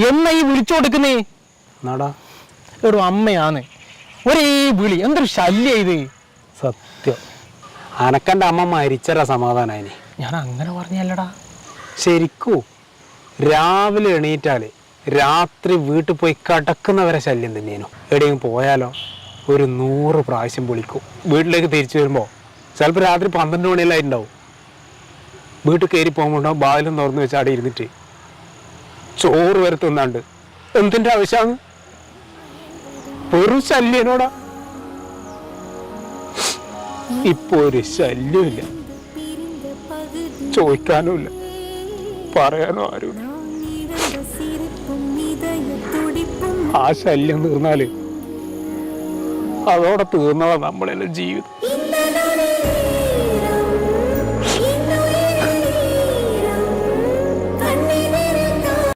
എന്നാ ഈ വിളിച്ചു കൊടുക്കുന്നേ? എന്നാടാ ഒരു അമ്മയാണ് ഒരേ വിളി, എന്തൊരു ശല്യ ഇത്. സത്യം അനക്കൻ്റെ അമ്മ മരിച്ചരാ സമാധാനായിനി. ഞാൻ അങ്ങനെ പറഞ്ഞല്ലടാ. ശരിക്കൂ രാവിലെ എണീറ്റാൽ രാത്രി വീട്ടിൽ പോയി കിടക്കുന്നവരെ ശല്യം തന്നെയാനു. എവിടെയെങ്കിലും പോയാലോ ഒരു 100 പ്രാവശ്യം വിളിക്കും. വീട്ടിലേക്ക് തിരിച്ചു വരുമ്പോൾ ചിലപ്പോൾ രാത്രി 12 മണിയെല്ലാം ഉണ്ടാവും. വീട്ടിൽ കയറി പോകുമ്പോണ്ടോ ബാലും തുറന്നു വെച്ച് അവിടെ ഇരുന്നിട്ട് ചോറ് വരെ തിന്നാണ്ട്. എന്തിൻ്റെ ആവശ്യമാണ്? ഒരു ശല്യനോടാ. ഇപ്പൊ ഒരു ശല്യമില്ല, ചോദിക്കാനുമില്ല, പറയാനോ ആരുമില്ല. ആ ശല്യം തീർന്നാല് അതോടെ തീർന്നതാ നമ്മളെല്ലാം ജീവിതം.